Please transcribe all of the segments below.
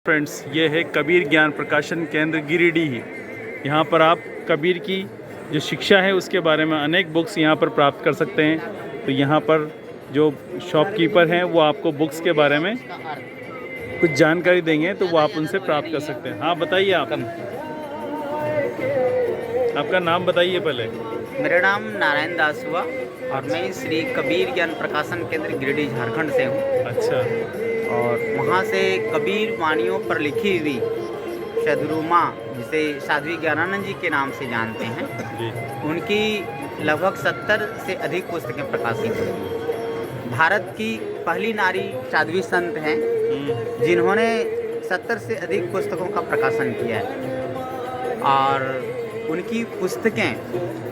Friends, ये है कबीर ज्ञान प्रकाशन केंद्र गिरिडीह। यहाँ पर आप कबीर की जो शिक्षा है उसके बारे में अनेक बुक्स यहाँ पर प्राप्त कर सकते हैं। तो यहाँ पर जो शॉपकीपर हैं वो आपको बुक्स के बारे में कुछ जानकारी देंगे, तो वो आप उनसे प्राप्त कर सकते हैं। हाँ बताइए, आपका नाम बताइए पहले। मेरा नाम नारायण दास हुआ और मैं श्री कबीर ज्ञान प्रकाशन केंद्र गिरिडीह झारखंड से हूँ। अच्छा। और वहाँ से कबीर वाणियों पर लिखी हुई शद्रुमा, जिसे साध्वी ज्ञानानंद जी के नाम से जानते हैं जी, उनकी लगभग 70 से अधिक पुस्तकें प्रकाशित हुई हैं। भारत की पहली नारी साध्वी संत हैं जिन्होंने 70 से अधिक पुस्तकों का प्रकाशन किया है। और उनकी पुस्तकें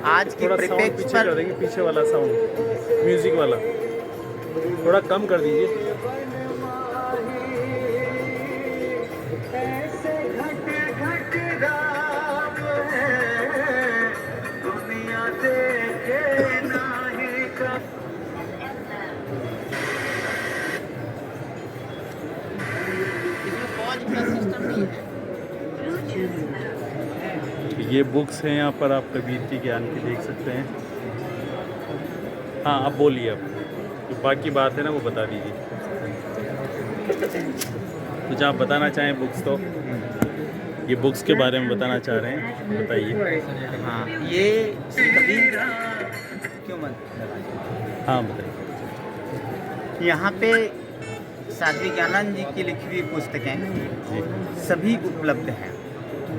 आज की परिप्रेक्ष्य पीछे कर देंगे, पीछे वाला साउंड म्यूजिक वाला थोड़ा कम कर दीजिए। ये बुक्स हैं, यहाँ पर आप कबीर की ज्ञान की देख सकते हैं। हाँ, आप बोलिए, अब जो बाकी बात है ना वो बता दीजिए। कुछ आप बताना चाहें बुक्स, तो ये बुक्स के बारे में बताना चाह रहे हैं, बताइए। हाँ, ये कबीर क्यों मत हाँ बताइए। यहाँ पे साध्वी ज्ञानानंद जी की लिखी हुई पुस्तकें सभी उपलब्ध हैं।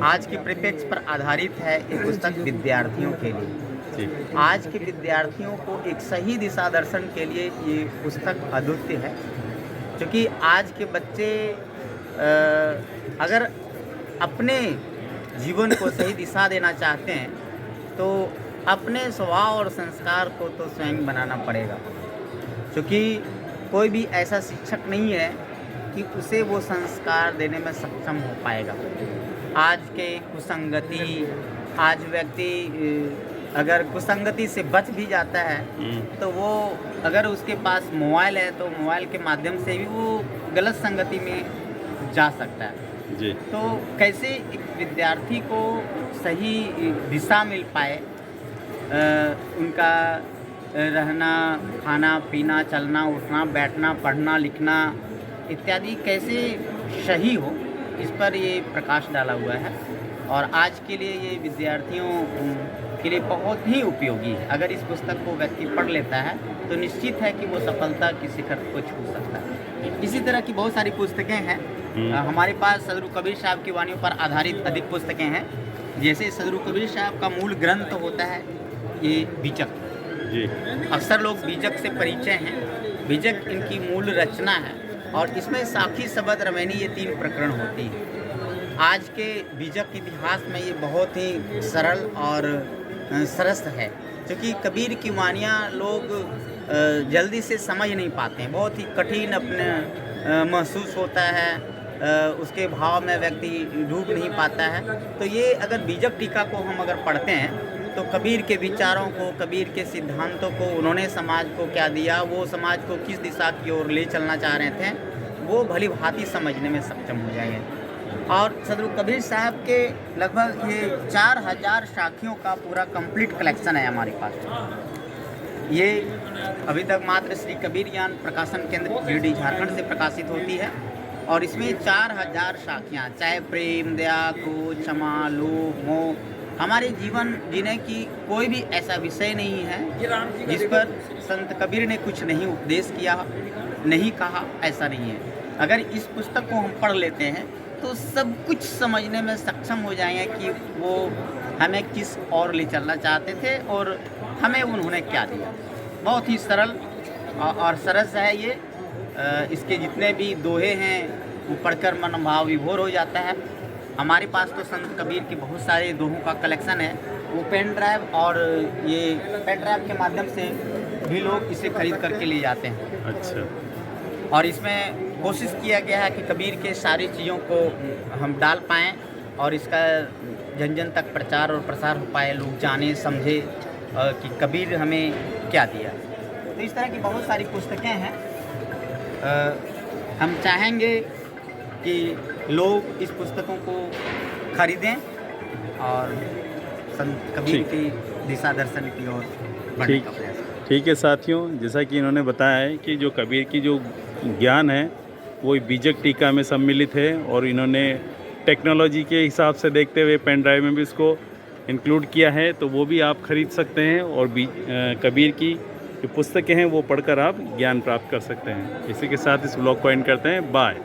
आज के परिप्रेक्ष्य पर आधारित है ये पुस्तक विद्यार्थियों के लिए। आज के विद्यार्थियों को एक सही दिशा दर्शन के लिए ये पुस्तक अद्वितीय है, क्योंकि आज के बच्चे अगर अपने जीवन को सही दिशा देना चाहते हैं तो अपने स्वभाव और संस्कार को तो स्वयं बनाना पड़ेगा, क्योंकि कोई भी ऐसा शिक्षक नहीं है कि उसे वो संस्कार देने में सक्षम हो पाएगा। आज के कुसंगति, आज व्यक्ति अगर कुसंगति से बच भी जाता है तो वो अगर उसके पास मोबाइल है तो मोबाइल के माध्यम से भी वो गलत संगति में जा सकता है जी। तो कैसे एक विद्यार्थी को सही दिशा मिल पाए, उनका रहना, खाना पीना, चलना उठना, बैठना, पढ़ना लिखना इत्यादि कैसे सही हो, इस पर ये प्रकाश डाला हुआ है। और आज के लिए ये विद्यार्थियों के लिए बहुत ही उपयोगी है। अगर इस पुस्तक को व्यक्ति पढ़ लेता है तो निश्चित है कि वो सफलता की शिखर को छू सकता है। इसी तरह की बहुत सारी पुस्तकें हैं। हमारे पास सदगुरु कबीर साहब की वाणियों पर आधारित अधिक पुस्तकें हैं। जैसे सदगुरु कबीर साहब का मूल ग्रंथ होता है ये बीजक जी। अक्सर लोग बीजक से परिचय हैं। बीजक इनकी मूल रचना है और इसमें साखी, शबद, रमैनी ये 3 प्रकरण होती हैं। आज के बीजक इतिहास में ये बहुत ही सरल और सरस है, क्योंकि कबीर की वाणियाँ लोग जल्दी से समझ नहीं पाते हैं। बहुत ही कठिन अपने महसूस होता है, उसके भाव में व्यक्ति डूब नहीं पाता है। तो ये अगर बीजक टीका को हम अगर पढ़ते हैं तो कबीर के विचारों को, कबीर के सिद्धांतों को, उन्होंने समाज को क्या दिया, वो समाज को किस दिशा की ओर ले चलना चाह रहे थे, वो भली भांति समझने में सक्षम हो जाएंगे। और सदगुरु कबीर साहब के लगभग ये 4000 साखियों का पूरा कंप्लीट कलेक्शन है हमारे पास। ये अभी तक मात्र श्री कबीर ज्ञान प्रकाशन केंद्र गिरिडीह झारखंड से प्रकाशित होती है और इसमें 4000 साखियाँ, चाहे प्रेम, दया, क्रोध, क्षमा, लोभ, मोह, हमारे जीवन जीने की कोई भी ऐसा विषय नहीं है जिस पर संत कबीर ने कुछ नहीं उपदेश किया, नहीं कहा, ऐसा नहीं है। अगर इस पुस्तक को हम पढ़ लेते हैं तो सब कुछ समझने में सक्षम हो जाएंगे कि वो हमें किस ओर ले चलना चाहते थे और हमें उन्होंने क्या दिया। बहुत ही सरल और सरस है ये। इसके जितने भी दोहे हैं वो पढ़कर मन भाव विभोर हो जाता है। हमारे पास तो संत कबीर के बहुत सारे दोहों का कलेक्शन है। वो पेन ड्राइव और ये पेन ड्राइव के माध्यम से भी लोग इसे खरीद करके ले जाते हैं। अच्छा। और इसमें कोशिश किया गया है कि कबीर के सारी चीज़ों को हम डाल पाएँ और इसका जन जन तक प्रचार और प्रसार हो पाए, लोग जाने समझे कि कबीर हमें क्या दिया। तो इस तरह की बहुत सारी पुस्तकें हैं। हम चाहेंगे कि लोग इस पुस्तकों को खरीदें और संत कबीर ठीक। की दिशा दर्शन की ओर बढ़ने ठीक का प्रयास करें। ठीक है साथियों, जैसा कि इन्होंने बताया है कि जो कबीर की जो ज्ञान है वो बीजक टीका में सम्मिलित है, और इन्होंने टेक्नोलॉजी के हिसाब से देखते हुए पेन ड्राइव में भी इसको इंक्लूड किया है, तो वो भी आप ख़रीद सकते हैं और कबीर की जो पुस्तकें हैं वो पढ़कर आप ज्ञान प्राप्त कर सकते हैं। इसी के साथ इस ब्लॉग को एंड करते हैं। बाय।